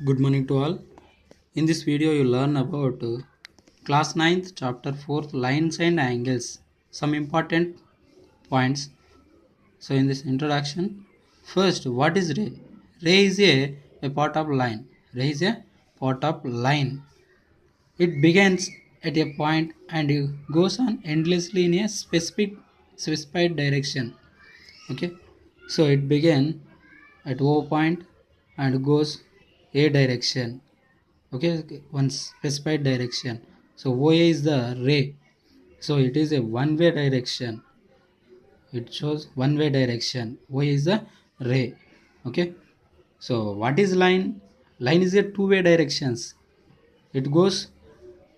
Good morning to all. In this video, you learn about class ninth, chapter 4th, lines and angles. Some important points. So, in this introduction, first, what is ray? Ray is a part of line. Ray is a part of line. It begins at a point and goes on endlessly in a specified direction. Okay, so it begins at O point and goes a direction. Okay, one specified direction. So OA is the ray, so it is a one-way direction. It shows one-way direction. OA is the ray. Okay, so what is line? Line is a two-way directions. It goes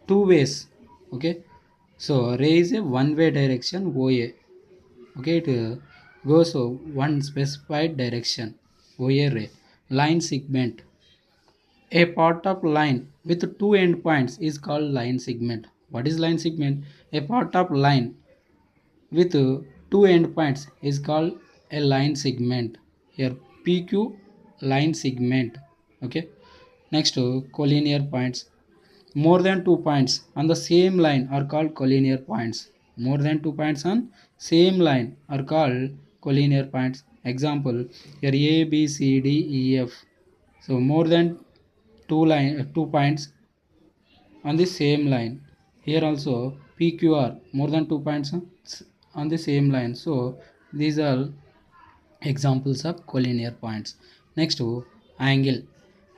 two ways. Okay, so ray is a one-way direction. OA. Okay, it goes one specified direction. OA ray. Line segment. A part of line with two endpoints is called line segment. What is line segment? A part of line with two endpoints is called a line segment. Here PQ line segment. Okay. Next, collinear points. More than 2 points on the same line are called collinear points. More than 2 points on same line are called collinear points. Example, here A, B, C, D, E, F. So more than 2 points on the same line. Here also PQR more than 2 points on the same line. So these are examples of collinear points. Next to angle.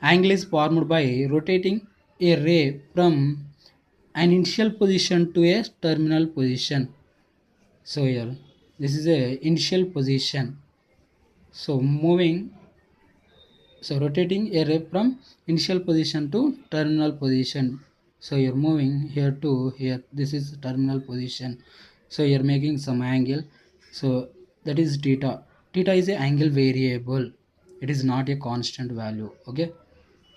Angle is formed by rotating a ray from an initial position to a terminal position. So here this is a initial position. So moving, so rotating a ray from initial position to terminal position. So you're moving here to here, this is terminal position. So you're making some angle, so that is theta. Theta is a angle variable, it is not a constant value. Okay,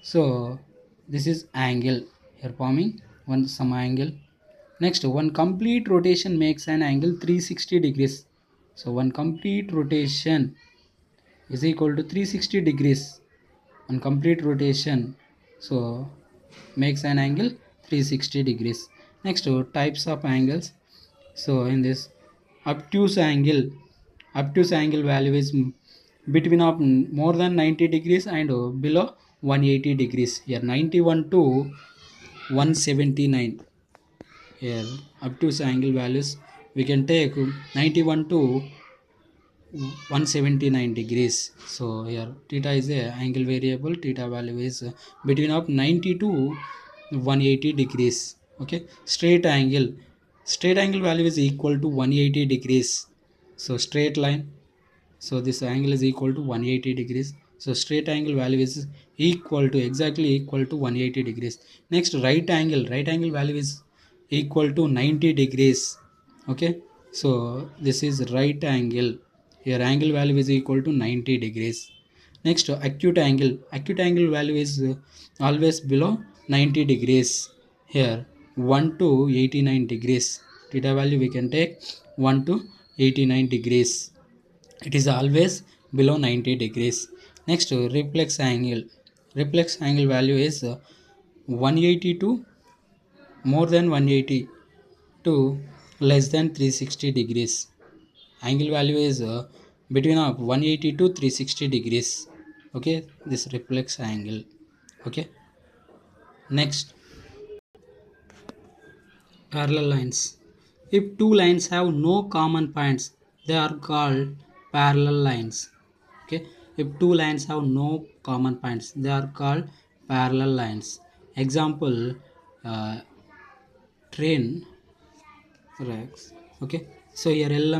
so this is angle, here forming one some angle. Next, one complete rotation makes an angle 360 degrees. So one complete rotation is equal to 360 degrees on complete rotation, so makes an angle 360 degrees. Next, types of angles. So in this, obtuse angle value is between of more than 90 degrees and below 180 degrees. Here 91 to 179. Here obtuse angle values we can take 91 to 179 degrees. So here theta is a angle variable, theta value is between of 90 to 180 degrees. Okay, straight angle value is equal to 180 degrees. So straight line, so this angle is equal to 180 degrees. So straight angle value is equal to exactly equal to 180 degrees. Next, right angle value is equal to 90 degrees. Okay, so this is right angle, here angle value is equal to 90 degrees. Next, acute angle value is always below 90 degrees. Here 1 to 89 degrees, theta value we can take 1 to 89 degrees. It is always below 90 degrees. Next, reflex angle value is 180 to more than 180 to less than 360 degrees. Angle value is between of 180 to 360 degrees. Okay, this reflex angle. Okay, next, parallel lines. If two lines have no common points, they are called parallel lines. Okay, if two lines have no common points, they are called parallel lines. Example, uh, train tracks. Okay, so here L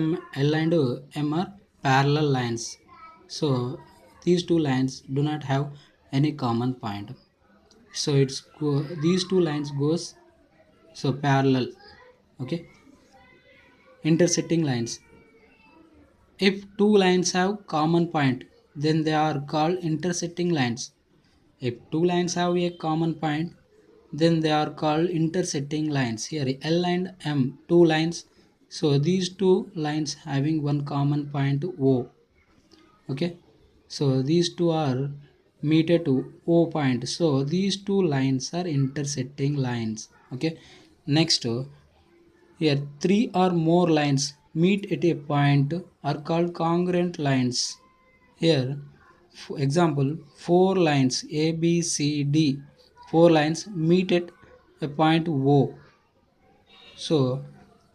and M are parallel lines. So these two lines do not have any common point, so these two lines goes so parallel. Okay, intersecting lines. If two lines have common point, then they are called intersecting lines. If two lines have a common point, then they are called intersecting lines. Here L and M, two lines. So these two lines having one common point O. Okay. So these two are meet at O point. So these two lines are intersecting lines. Okay. Next, here three or more lines meet at a point are called congruent lines. Here, for example, four lines A, B, C, D, four lines meet at a point O. So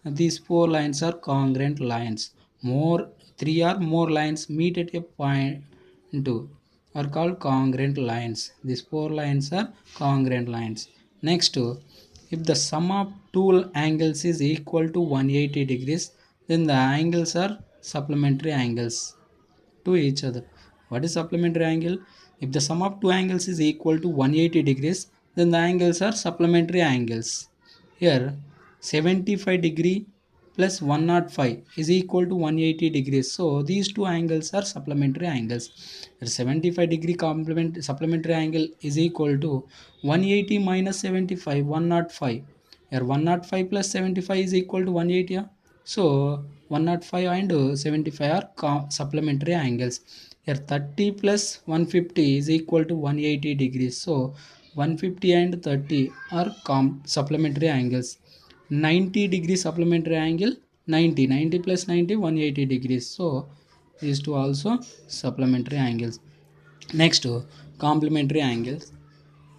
these four lines are congruent lines. More three or more lines meet at a point two are called congruent lines. These four lines are congruent lines. Next, if the sum of two angles is equal to 180 degrees, then the angles are supplementary angles to each other. What is supplementary angle? If the sum of two angles is equal to 180 degrees, then the angles are supplementary angles. Here 75 degree plus 105 is equal to 180 degrees. So these two angles are supplementary angles. Here 75 degree supplementary angle is equal to 180 minus 75, 105. Here 105 plus 75 is equal to 180. So 105 and 75 are supplementary angles. Here 30 plus 150 is equal to 180 degrees. So 150 and 30 are supplementary angles. 90 degree supplementary angle, 90 plus 90 180 degrees. So these two also supplementary angles. Next, complementary angles.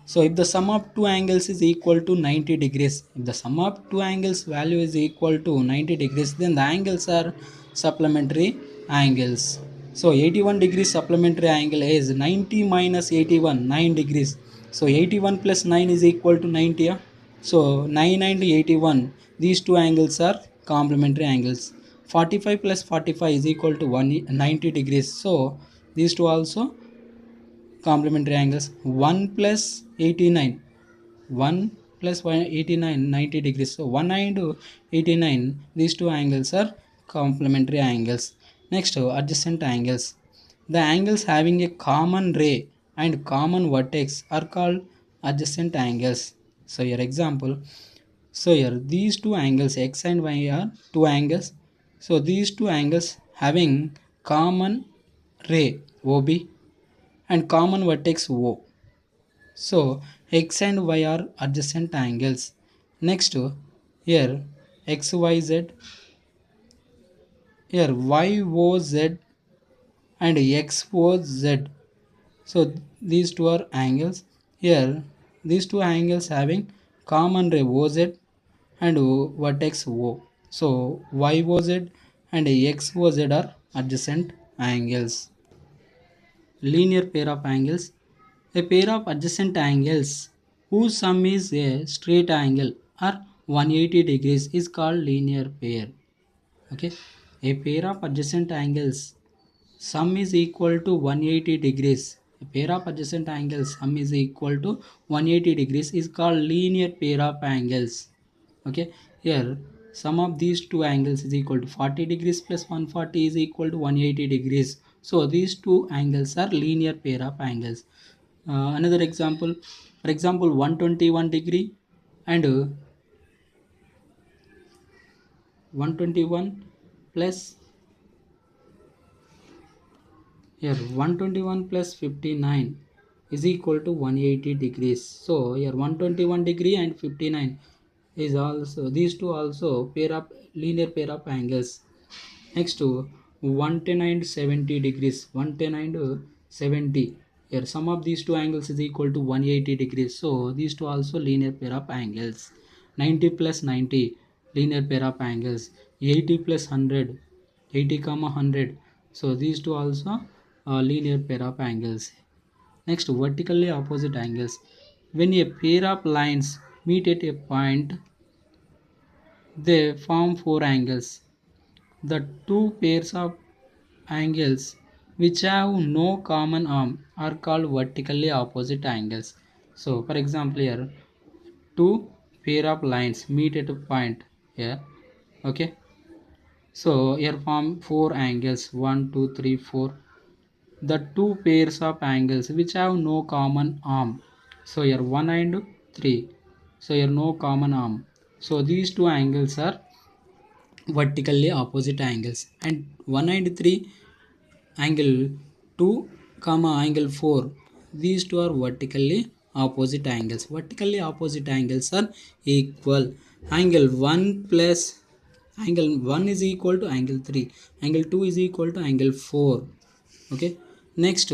So if the sum of two angles is equal to 90 degrees, if the sum of two angles value is equal to 90 degrees, then the angles are supplementary angles. So 81 degrees supplementary angle is 90 minus 81, 9 degrees. So 81 plus 9 is equal to 90. So 9 and 81, these two angles are complementary angles. 45 plus 45 is equal to 90 degrees. So these two also complementary angles. 1 plus 89, 1 plus 89, 90 degrees. So 1 and 89, these two angles are complementary angles. Next, adjacent angles. The angles having a common ray and common vertex are called adjacent angles. So your example, so here these two angles x and y are two angles. So these two angles having common ray OB and common vertex O. So x and y are adjacent angles. Next, here XYZ, here YOZ and XOZ. So these two are angles. Here these two angles having common ray OZ and vertex O. So YOZ and XOZ are adjacent angles. Linear pair of angles. A pair of adjacent angles whose sum is a straight angle or 180 degrees is called linear pair. Okay, a pair of adjacent angles sum is equal to 180 degrees. A pair of adjacent angles sum is equal to 180 degrees is called linear pair of angles. Okay, here sum of these two angles is equal to 40 degrees plus 140 is equal to 180 degrees. So these two angles are linear pair of angles. Another example, for example 121 degree and 121 plus, here 121 plus 59 is equal to 180 degrees. So here 121 degree and 59 is also, these two also pair of linear pair of angles. Next to 110 and 70 degrees, 110 and 70, here sum of these two angles is equal to 180 degrees. So these two also linear pair of angles. 90 plus 90 linear pair of angles. 80 plus 100, 80 comma 100. So these two also linear pair of angles. Next, vertically opposite angles. When a pair of lines meet at a point, they form four angles. The two pairs of angles which have no common arm are called vertically opposite angles. So for example, here two pair of lines meet at a point here. Okay, so here form four angles, 1 2 3 4. The two pairs of angles which have no common arm. So here 1 and 3. So here no common arm. So these two angles are vertically opposite angles. And 1 and 3, angle 2 comma angle 4, these two are vertically opposite angles. Vertically opposite angles are equal. Angle 1 plus angle 1 is equal to angle 3. Angle 2 is equal to angle 4. Okay. Next,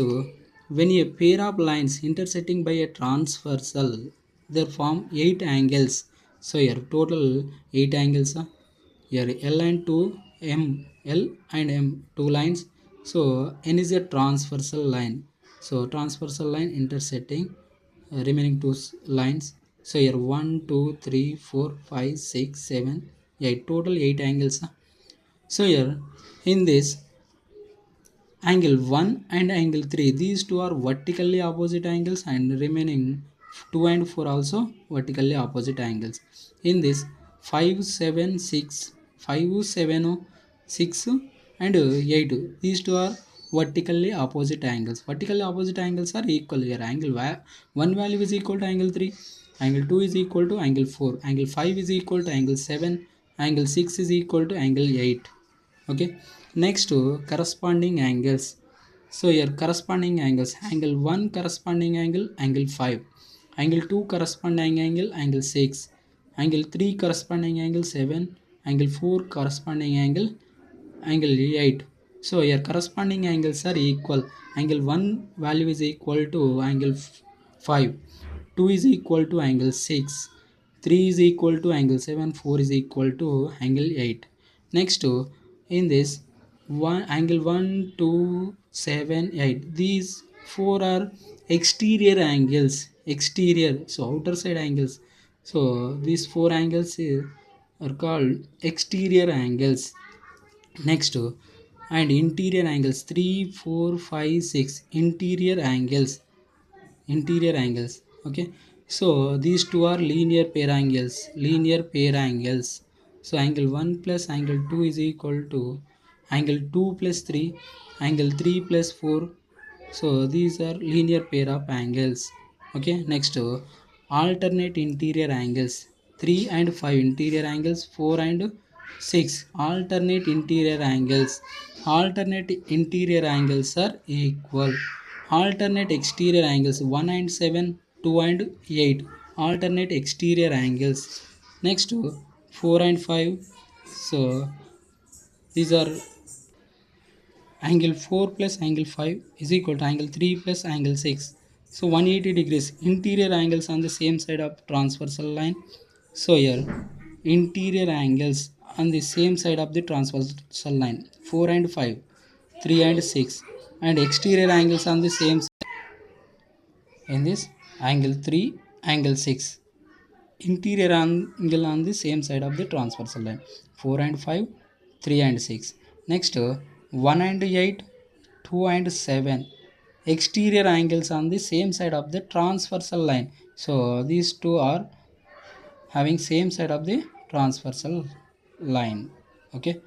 when a pair of lines intersecting by a transversal, they form 8 angles. So here total 8 angles. Here L and 2 M, L and M, two lines. So N is a transversal line. So transversal line intersecting remaining two lines. So here 1 2 3 4 5 6 7 8, total 8 angles. So here in this angle 1 and angle 3, these two are vertically opposite angles, and remaining 2 and 4 also vertically opposite angles. In this 5 7 6 5 7 6 and 8, these two are vertically opposite angles. Vertically opposite angles are equal. Here angle 1 value is equal to angle 3, angle 2 is equal to angle 4, angle 5 is equal to angle 7, angle 6 is equal to angle 8. Okay. Next to corresponding angles. So here corresponding angles, angle 1 corresponding angle angle 5, angle 2 corresponding angle angle 6, angle 3 corresponding angle 7, angle 4 corresponding angle 8. So here corresponding angles are equal. Angle 1 value is equal to angle 5, 2 is equal to angle 6, 3 is equal to angle 7, 4 is equal to angle 8. Next to in this one angle 1 2 7 8, these four are exterior angles. Exterior, so outer side angles. So these four angles are called exterior angles. Next and interior angles 3 4 5 6, interior angles. Interior angles. Okay. So these two are linear pair angles. Linear pair angles. So angle 1 plus angle 2 is equal to angle 2 plus 3, angle 3 plus 4. So these are linear pair of angles. Okay. Next alternate interior angles 3 and 5, interior angles 4 and 6, alternate interior angles. Alternate interior angles are equal. Alternate exterior angles 1 and 7, 2 and 8, alternate exterior angles. Next 4 and 5. So these are angle 4 plus angle 5 is equal to angle 3 plus angle 6. So 180 degrees interior angles on the same side of transversal line. So here interior angles on the same side of the transversal line 4 and 5, 3 and 6, and exterior angles on the same side in this angle 3 angle 6, interior angle on the same side of the transversal line 4 and 5, 3 and 6. Next 1 and 8, 2 and 7, exterior angles on the same side of the transversal line. So these two are having same side of the transversal line. Okay.